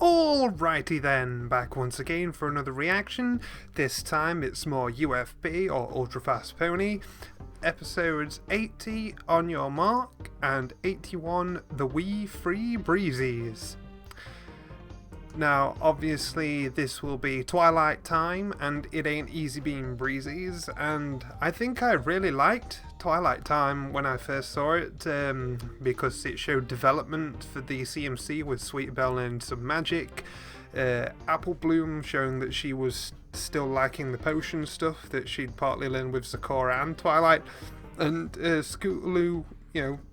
Alrighty then, back once again for another reaction. This time it's more UFP or Ultra Fast Pony. Episodes 80 On Your Mark and 81 The Wee Free Breezies. Now, obviously, this will be Twilight Time, and it ain't easy being Breezies, and I think I really liked Twilight Time when I first saw it, because it showed development for the CMC with Sweet Belle and some magic, Apple Bloom showing that she was still liking the potion stuff that she'd partly learned with Sakura and Twilight, and Scootaloo,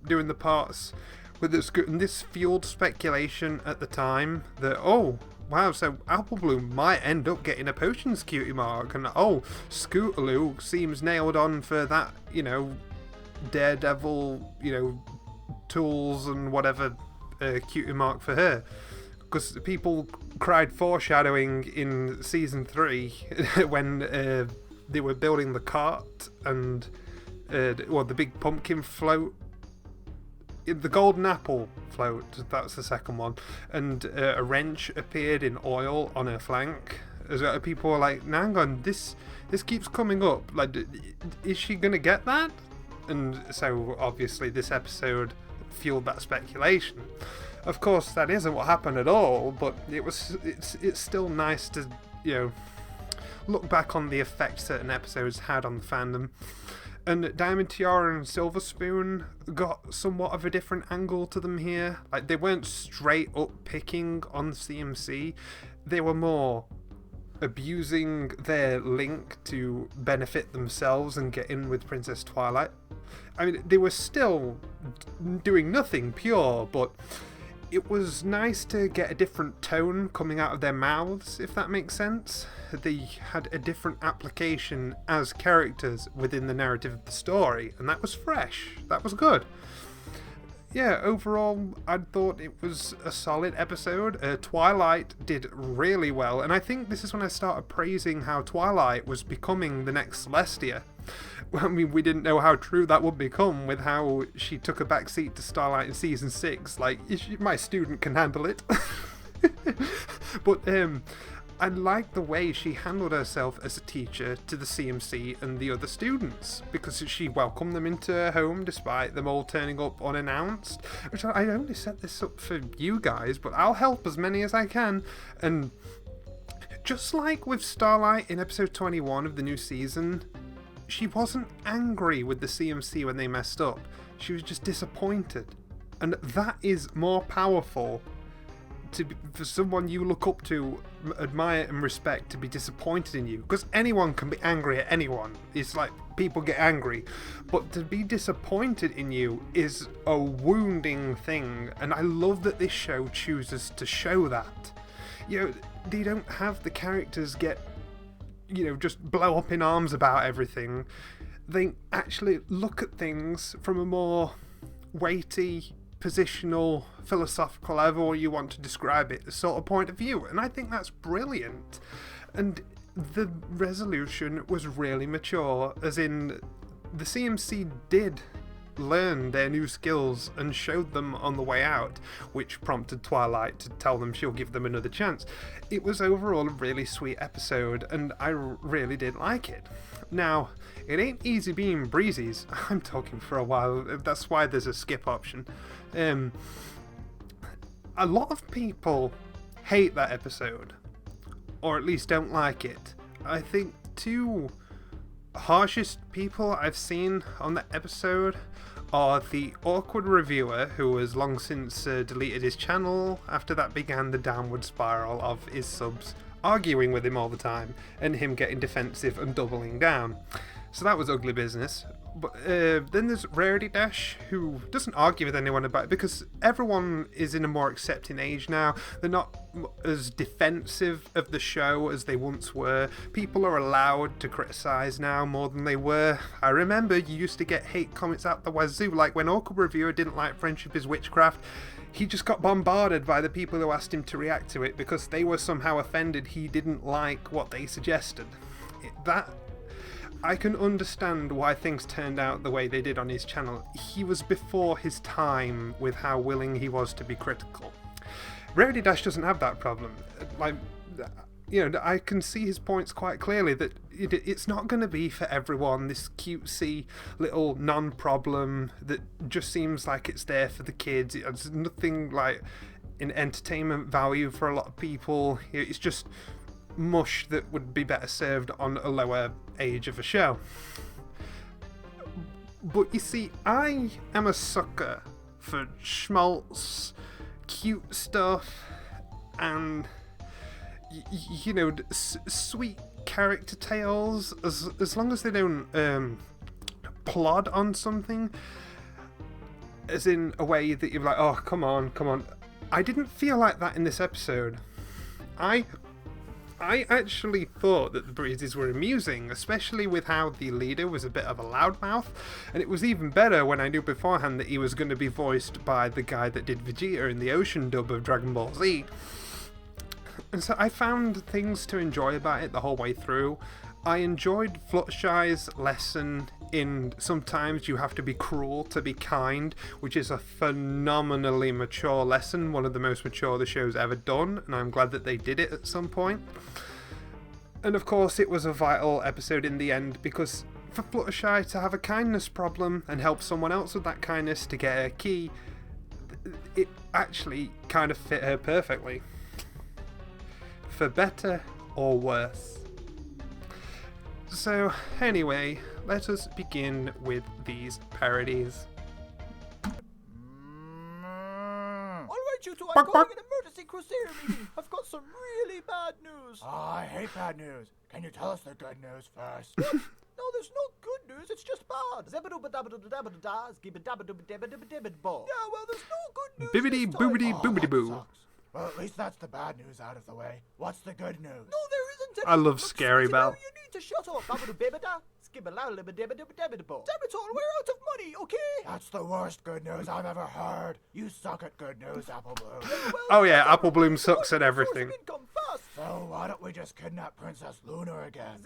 doing the parts with this, and this fueled speculation at the time that, oh wow, so Apple Bloom might end up getting a potions cutie mark, and oh, Scootaloo seems nailed on for that, Daredevil, tools and whatever cutie mark for her. Because people cried foreshadowing in season 3 when they were building the cart and the big pumpkin float. The golden apple float, that's the second one, and a wrench appeared in oil on her flank. As people were like, "Hang on, this keeps coming up. Like, is she gonna get that?" And so obviously this episode fueled that speculation. Of course, that isn't what happened at all, but it's still nice to look back on the effect certain episodes had on the fandom. And Diamond Tiara and Silver Spoon got somewhat of a different angle to them here. Like, they weren't straight up picking on CMC. They were more abusing their link to benefit themselves and get in with Princess Twilight. I mean, they were still doing nothing pure, but it was nice to get a different tone coming out of their mouths, if that makes sense. They had a different application as characters within the narrative of the story, and that was fresh. That was good. Yeah, overall, I thought it was a solid episode. Twilight did really well, and I think this is when I started praising how Twilight was becoming the next Celestia. I mean, we didn't know how true that would become with how she took a backseat to Starlight in season 6. Like, my student can handle it. But I like the way she handled herself as a teacher to the CMC and the other students, because she welcomed them into her home despite them all turning up unannounced. Which I only set this up for you guys, but I'll help as many as I can. And just like with Starlight in episode 21 of the new season, she wasn't angry with the CMC when they messed up. She was just disappointed. And that is more powerful for someone you look up to, admire and respect, to be disappointed in you. Because anyone can be angry at anyone. It's like, people get angry. But to be disappointed in you is a wounding thing. And I love that this show chooses to show that. They don't have the characters get just blow up in arms about everything. They actually look at things from a more weighty, positional, philosophical, however you want to describe it, sort of point of view. And I think that's brilliant. And the resolution was really mature, as in the CMC did learn their new skills and showed them on the way out, which prompted Twilight to tell them she'll give them another chance. It was overall a really sweet episode, and I really did like it. Now, it ain't easy being Breezies. I'm talking for a while, that's why there's a skip option. A lot of people hate that episode, or at least don't like it. I think two harshest people I've seen on that episode are the awkward reviewer, who has long since deleted his channel after that began the downward spiral of his subs arguing with him all the time and him getting defensive and doubling down. So that was ugly business. But then there's Rarity Dash, who doesn't argue with anyone about it because everyone is in a more accepting age now. They're not as defensive of the show as they once were. People are allowed to criticise now more than they were. I remember you used to get hate comments out the wazoo, like when Awkward Reviewer didn't like Friendship is Witchcraft. He just got bombarded by the people who asked him to react to it because they were somehow offended he didn't like what they suggested. I can understand why things turned out the way they did on his channel. He was before his time with how willing he was to be critical. Rarity Dash doesn't have that problem. Like, you know, I can see his points quite clearly that it's not going to be for everyone, this cutesy little non-problem that just seems like it's there for the kids. It's nothing like an entertainment value for a lot of people. It's just mush that would be better served on a lower age of a show. But you see, I am a sucker for schmaltz, cute stuff, and you know, sweet character tales, as long as they don't plod on something, as in a way that you're like, oh, come on. I didn't feel like that in this episode. I actually thought that the Breezies were amusing, especially with how the leader was a bit of a loudmouth, and it was even better when I knew beforehand that he was going to be voiced by the guy that did Vegeta in the Ocean dub of Dragon Ball Z. And so I found things to enjoy about it the whole way through. I enjoyed Fluttershy's lesson in sometimes you have to be cruel to be kind, which is a phenomenally mature lesson, one of the most mature the show's ever done, and I'm glad that they did it at some point. And of course it was a vital episode in the end, because for Fluttershy to have a kindness problem and help someone else with that kindness to get her key, it actually kind of fit her perfectly. For better or worse. So, anyway, let us begin with these parodies. Alright, you two, I'm calling an emergency crusader meeting. I've got some really bad news. I hate bad news. Can you tell us the good news first? What? No, there's no good news, it's just bad. Yeah, well, there's no good news. Bibbidi this time. boobidi boobidi boo. Sucks. Well, at least that's the bad news out of the way. What's the good news? No, there isn't any. I love Look, Scary Susie, Bell. now you need to shut up. Damn it all, we're out of money, okay? That's the worst good news I've ever heard. You suck at good news, Apple Bloom. Yeah, well, Oh yeah, Apple Bloom sucks at everything. Income fast. So why don't we just kidnap Princess Luna again?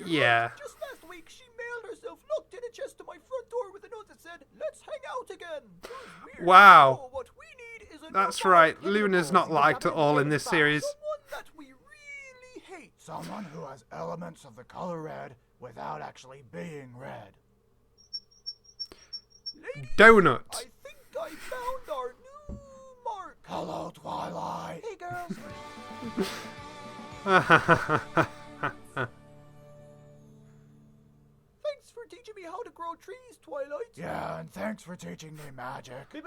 Yeah. Right. Just last week, she mailed herself, locked in a chest to my front door with a note that said, "Let's hang out again." It was weird. Wow. So what we need is a That's new right, guy. Luna's not liked at all in this series. Someone that we really hate. Someone who has elements of the color red without actually being red. Ladies, Donut. I think I found our new mark. Hello, Twilight. Hey, girls. Thanks for teaching me how to grow trees, Twilight. Yeah, and thanks for teaching me magic. Oh,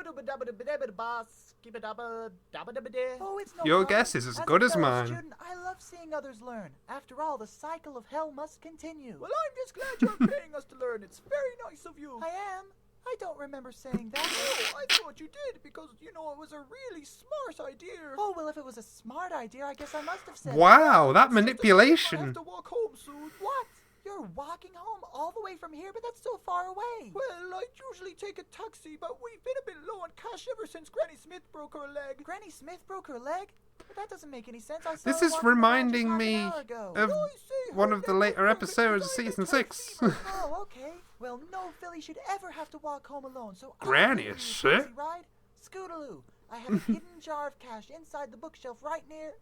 it's no Your problem. guess is as a good as fellow mine. Student, I love seeing others learn. After all, the cycle of hell must continue. Well, I'm just glad you're paying us to learn. It's very nice of you. I am. I don't remember saying that. Oh, I thought you did because, you know, it was a really smart idea. Oh, well, if it was a smart idea, I guess I must have said Wow, that I have manipulation. to walk home soon. What? You're walking home all the way from here, but that's so far away. Well, I usually take a taxi, but we've been a bit low on cash ever since Granny Smith broke her leg. Granny Smith broke her leg? But that doesn't make any sense. I saw This her is walking around reminding just half me an hour ago. of I say, one her of the leg later was episodes of broken, season I had a 6. taxi. Oh, okay. Well, no Philly should ever have to walk home alone, so Granny I'll is take you a sick. taxi ride. Scootaloo. I have a hidden jar of cash inside the bookshelf right near...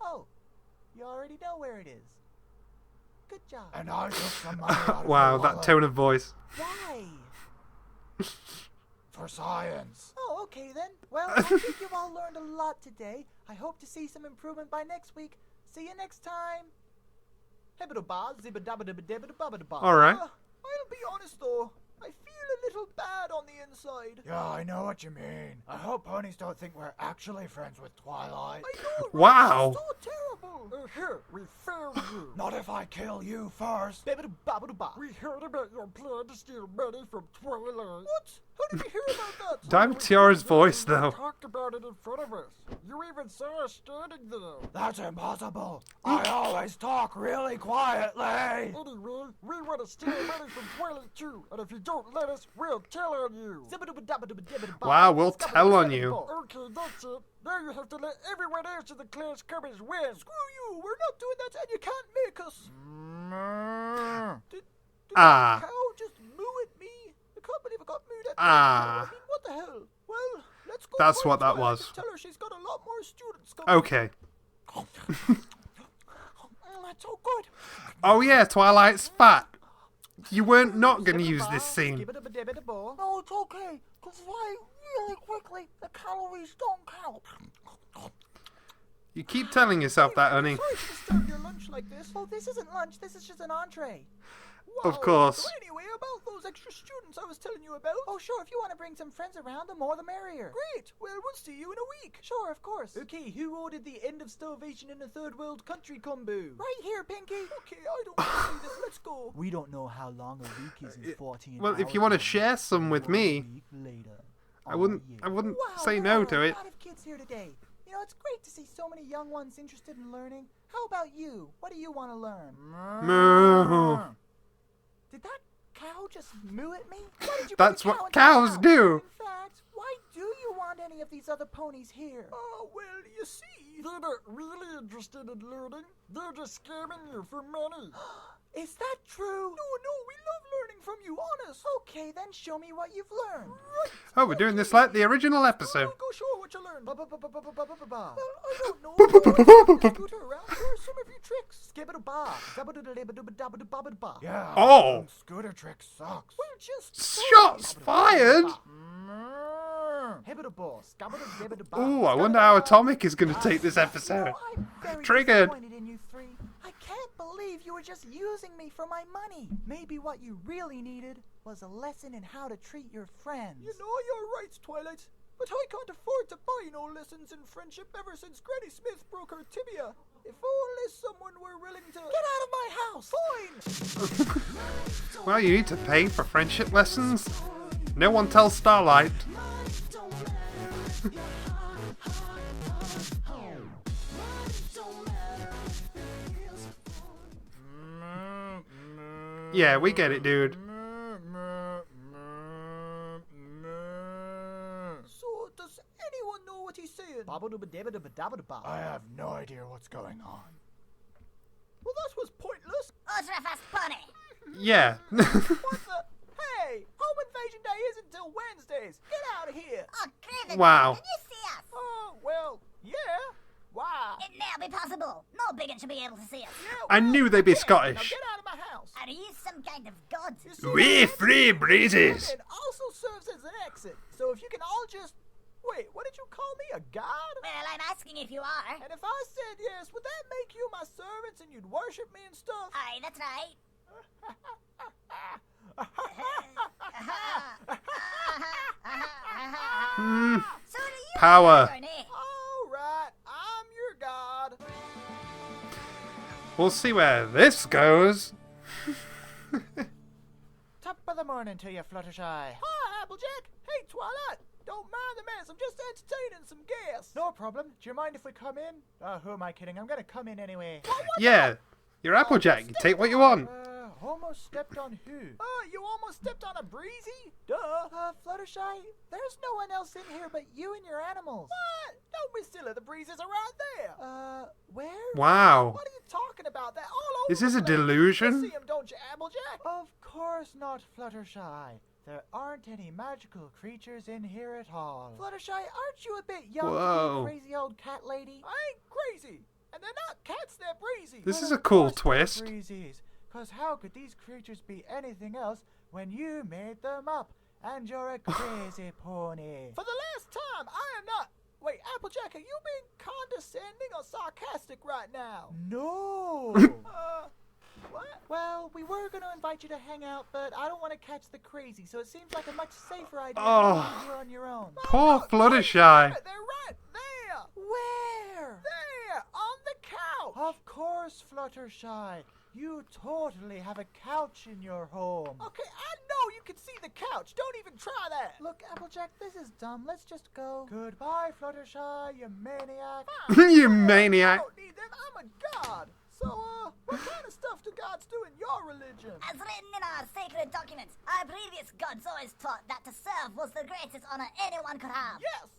Oh, you already know where it is. Good job. And I took some money out of Wow, your that wallet tone of voice. Why? for science. Oh, okay then. Well, I think you've all learned a lot today. I hope to see some improvement by next week. See you next time. Alright. I'll be honest though, I feel a little bad on the inside. Yeah, I know what you mean. I hope ponies don't think we're actually friends with Twilight. I know, right? Wow. So terrible. Here, we found you. Not if I kill you first. We heard about your plan to steal money from Twilight. What? How did you hear about that? Damn Tiara's voice, You though. talked about it in front of us. You even saw us standing there. That's impossible. I always talk really quietly. Anyway, we want to steal money from Twilight too, and if you don't let us, we'll tell on you. Wow, we'll tell on you. Okay, that's it. Now you have to let everyone else in the class come as well. Screw you, we're not doing that and you can't make us. Did Ah. that cow just moo at me? I can't believe I got mooed at. Ah. I mean, what the hell? Well, let's Let's go That's find what that Twilight was. and tell her she's got a lot more students coming. Okay. That's so good. Oh yeah, Twilight's fat. You weren't not going to use this scene. Skibidi-ba-dibba-da-ball. No, it's okay. Because if I eat really quickly, the calories don't count. You keep telling yourself that, honey. Sorry to disturb your lunch like this. Oh, this isn't lunch. This is just an entree. Of Wow. course. So anyway, about those extra students I was telling you about. Oh, sure. If you want to bring some friends around, the more the merrier. Great. Well, we'll see you in a week. Sure, of course. Okay, who ordered the end of starvation in a third world country combo? Right here, Pinky. Okay, I don't want to see this. Let's go. We don't know how long a week is in 14 Well, if hours you want to from share some with me, a week later. I wouldn't Wow, say there no are to a it. lot of kids here today. You know, it's great to see so many young ones interested in learning. How about you? What do you want to learn? Moo. Did that cow just moo at me? Why did you That's bring a what cow into cows the do. house? In fact, why do you want any of these other ponies here? Oh, well, you see. They're not really interested in learning. They're just scamming you for money. Is that true? No, we love learning from you, honest. Okay, then show me what you've learned. Right. Oh, we're doing this like the original episode. Go show her what you learned. Ba. Well, I don't know. Scoot her around. Share some of your tricks. Skibidi-ba. Zabba-doodle-ba-ba-ba-ba-ba-ba. Yeah. Oh. Scooter trick sucks. We're just Shots fired. Hibbidi-ba. Skabba-doodle-ba-ba-ba. Ooh, I wonder how Atomic is going to take this episode. You know, I'm very Triggered. disappointed in you three. I can't believe you were just using me for my money. Maybe what you really needed was a lesson in how to treat your friends. You know your rights, Twilight. But I can't afford to buy no lessons in friendship ever since Granny Smith broke her tibia. If only someone were willing to... Get out of my house! Fine! Well, you need to pay for friendship lessons. No one tells Starlight. Yeah, we get it, dude. So, does anyone know what he's saying? Ba-ba-dooba-dabba-dabba-dabba-ba. I have no idea what's going on. Well, that was pointless. Ultra fast pony. Yeah. What the... Hey! Home Invasion Day isn't till Wednesdays. Get out of here. Oh, Craven. Wow. Can you see us? Oh, well, yeah. Why? It now be possible. No bigot should be able to see us. Yeah, I knew they'd be yeah. Now Scottish. get out of my house. Are you some kind of god? You see, We that free breezes. It also serves as an exit. So if you can all just... Wait, what did you call me? A god? Well, I'm asking if you are. And if I said yes, would that make you my servants and you'd worship me and stuff? Aye, that's right. So do you Power. Bernie? All right, I'm your god. We'll see where this goes. Top of the morning to you, Fluttershy. Hi, Applejack. Hey, Twilight. Don't mind the mess. I'm just entertaining some guests. No problem. Do you mind if we come in? Who am I kidding? I'm gonna come in anyway. Yeah, you're Applejack. You take what you want. Almost stepped on who? You almost stepped on a breezy? Duh. Fluttershy, there's no one else in here but you and your animals. What? Don't be silly. The breezes are right there. Where? Wow. What are you talking about? They're all over Is this the a place. delusion? You see 'em, don't you, Applejack? Of course not, Fluttershy. There aren't any magical creatures in here at all. Fluttershy, aren't you a bit young to Whoa. be a crazy old cat lady? I ain't crazy. And they're not cats, they're breezy. This Well, is a of cool course they're twist. Breezies, 'cause how could these creatures be anything else when you made them up? And you're a crazy pony. For the last time, I am not... Wait, Applejack, are you being condescending or sarcastic right now? No! What? Well, we were going to invite you to hang out, but I don't want to catch the crazy, so it seems like a much safer idea Oh. to leave you on your own. Poor Look, Fluttershy. They're right there. Where? There, on the couch. Of course, Fluttershy. You totally have a couch in your home. Okay, I know you can see the couch. Don't even try that. Look, Applejack, this is dumb. Let's just go. Goodbye, Fluttershy, you maniac. You I maniac. don't need them. I'm a god. So, what kind of stuff do gods do in your religion? As written in our sacred documents, our previous gods always taught that to serve was the greatest honor anyone could have. Yes,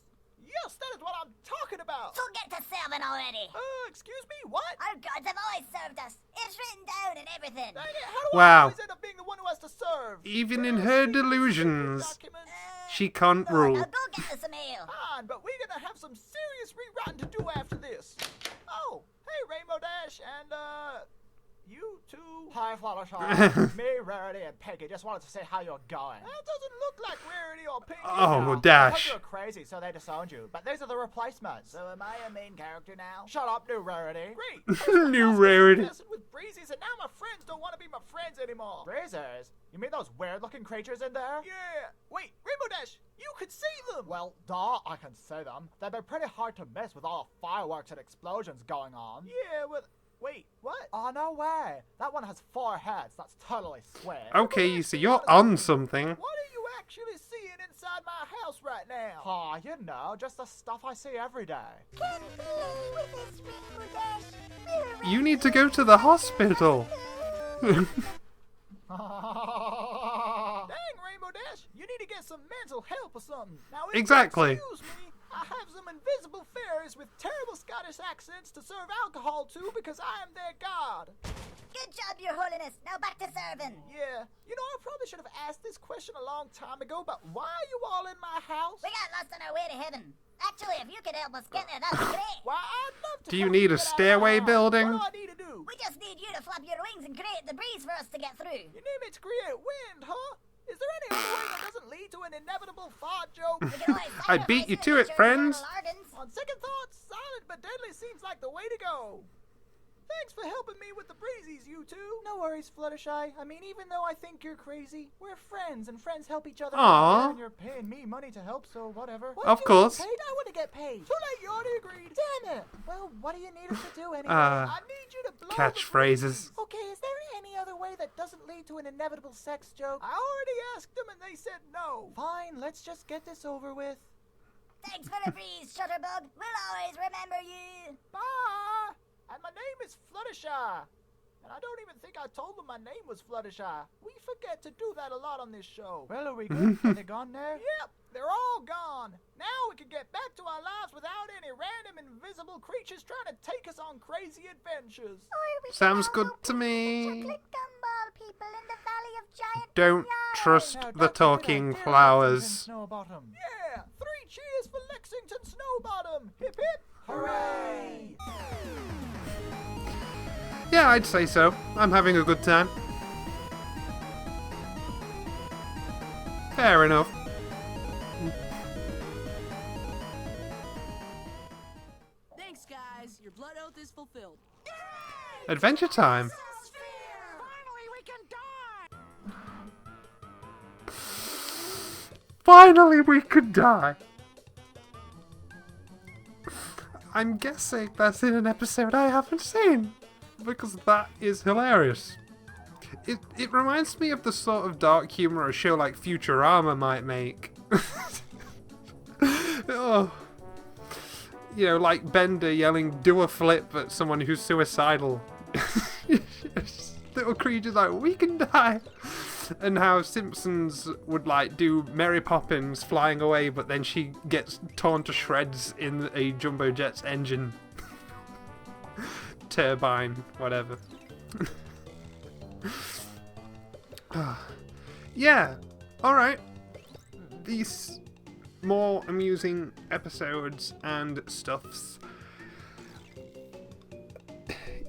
yes, that is what I'm talking about. So get to serving already. Excuse me, what? Our gods have always served us. It's written down in everything. Dang it, how do I Wow. always end up being the one who has to serve? Even in her delusions, Documents. she can't Go on, rule. now go get us a meal. some serious rewriting to do after this. Oh, hey, Rainbow Dash, and, you two. Hi, Fluttershy. Me, Rarity, and Peggy just wanted to see how you're going. That doesn't look like Rarity or Pinky. Oh, I heard Dash. you were crazy, so they disowned you. But these are the replacements. So am I a main character now? Shut up, new Rarity. Great. New Rarity. Messing with Breezies, and now my friends don't want to be my friends anymore. Breezers? You mean those weird-looking creatures in there? Yeah. Wait, Rainbow Dash, you could see them. Well, duh, I can see them. They'd be pretty hard to miss with all the fireworks and explosions going on. Yeah, but wait, what? Oh, no way. That one has 4 heads. That's totally sweet. Okay, so you're on something. What are you actually seeing inside my house right now? Aw, you know, just the stuff I see every day. Can play with us, Rainbow Dash. You need to go to the hospital. Dang, Rainbow Dash, you need to get some mental help or something. Now, if Exactly. you excuse me, I have some invisible fairies with terrible Scottish accents to serve alcohol to because I am their god. Good job, Your Holiness. Now back to serving. Yeah, you know, I probably should have asked this question a long time ago, but why are you all in my house? We got lost on our way to heaven. Actually, if you could help us get there, that'd be great. Why, I'd love to. Do you help need a get out of stairway my house. building? What do I need to do? We just need you to flap your wings and create the breeze for us to get through. You need me to create wind, huh? Is there any other way that doesn't lead to an inevitable fart joke? We can always I beat you to it, sacrifice friends. eternal ardens. On second thoughts, silent but deadly seems like the way to go. Thanks for helping me with the Breezies, you two. No worries, Fluttershy. I mean, even though I think you're crazy, we're friends, and friends help each other. Aw. And you're paying me money to help, so whatever. Why Of don't you get course. Paid? I want to get paid. Too late, you already agreed. Damn it. Well, what do you need us to do anyway? I need you to blow the Catchphrases. Okay, is there any other way that doesn't lead to an inevitable sex joke? I already asked them and they said no. Fine, let's just get this over with. Thanks for the breeze, Shutterbug. We'll always remember you. Bye. And my name is Fluttershy. And I don't even think I told them my name was Fluttershy. We forget to do that a lot on this show. Well, are we good? Are they gone now? Yep, they're all gone. Now we can get back to our lives without any random invisible creatures trying to take us on crazy adventures. Or we Sounds can good all to go me. Chocolate gumball people in the Valley of Giant Don't Yards. trust Now, the that's a good talking idea, flowers. Snowbottom. Yeah, 3 cheers for Lexington Snowbottom. Hip hip. Hooray! Yeah, I'd say so. I'm having a good time. Fair enough. Thanks, guys. Your blood oath is fulfilled. Adventure time. Finally, we can die! Finally, we could die. I'm guessing that's in an episode I haven't seen, because that is hilarious. It reminds me of the sort of dark humor a show like Futurama might make. Oh. You know, like Bender yelling, "Do a flip" at someone who's suicidal. Little creatures like, "We can die." And how Simpsons would like do Mary Poppins flying away, but then she gets torn to shreds in a Jumbo Jet's engine. Turbine, whatever. Yeah, alright. These more amusing episodes and stuffs.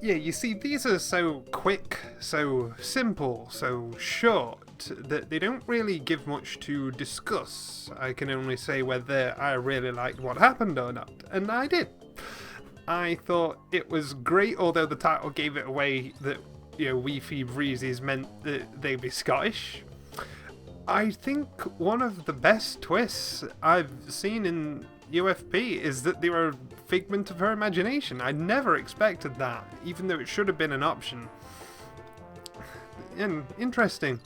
Yeah, you see, these are so quick, so simple, so short, that they don't really give much to discuss. I can only say whether I really liked what happened or not, and I did. I thought it was great, although the title gave it away that, you know, Weefy Breezies meant that they'd be Scottish. I think one of the best twists I've seen in UFP is that they were a figment of her imagination. I never expected that, even though it should have been an option. And interesting.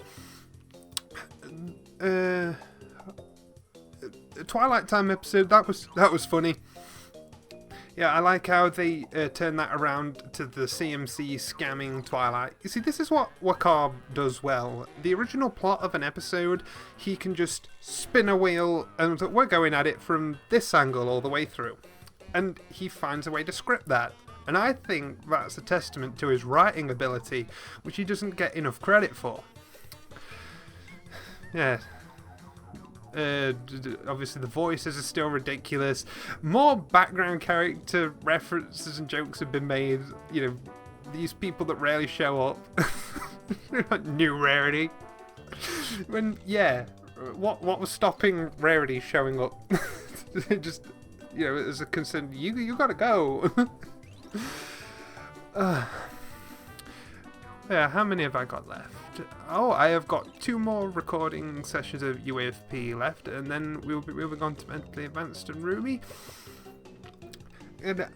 Twilight Time episode, that was funny. Yeah, I like how they turn that around to the CMC scamming Twilight. You see, this is what Wakar does well. The original plot of an episode, he can just spin a wheel and we're going at it from this angle all the way through. And he finds a way to script that. And I think that's a testament to his writing ability, which he doesn't get enough credit for. Yeah. Obviously, the voices are still ridiculous. More background character references and jokes have been made. You know, these people that rarely show up. New Rarity. What was stopping Rarity showing up? Just, you know, as a concern, you gotta go. Yeah, how many have I got left? Oh, I have got 2 more recording sessions of UAFP left, and then we'll be moving on to Mentally Advanced and Ruby. And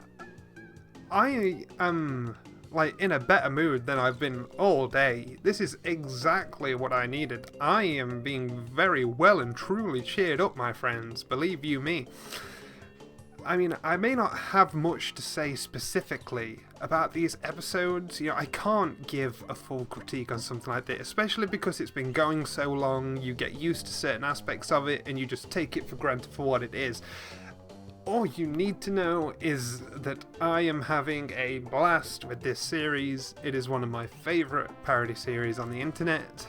I am, like, in a better mood than I've been all day. This is exactly what I needed. I am being very well and truly cheered up, my friends, believe you me. I mean, I may not have much to say specifically about these episodes. You know, I can't give a full critique on something like this, especially because it's been going so long. You get used to certain aspects of it and you just take it for granted for what it is. All you need to know is that I am having a blast with this series. It is one of my favourite parody series on the internet,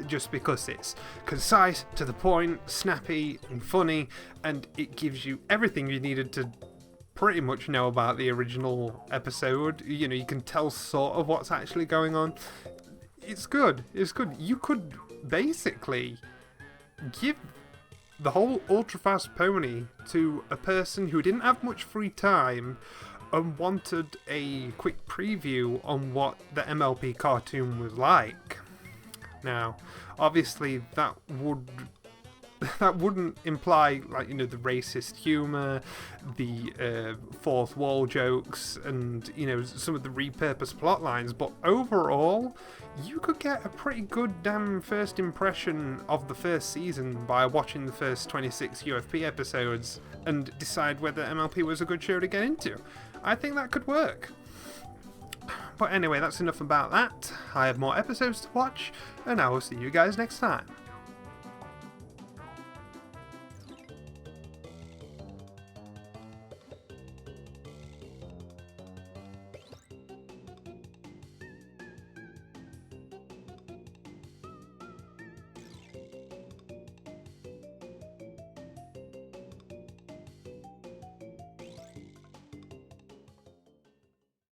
just because it's concise, to the point, snappy and funny, and it gives you everything you needed to pretty much know about the original episode. You know, you can tell sort of what's actually going on. It's good. It's good. You could basically give the whole Ultra Fast Pony to a person who didn't have much free time and wanted a quick preview on what the MLP cartoon was like. Now, obviously, that wouldn't imply, like, you know, the racist humour, the fourth wall jokes, and, you know, some of the repurposed plot lines, but overall, you could get a pretty good damn first impression of the first season by watching the first 26 UFP episodes and decide whether MLP was a good show to get into. I think that could work. But anyway, that's enough about that. I have more episodes to watch, and I will see you guys next time.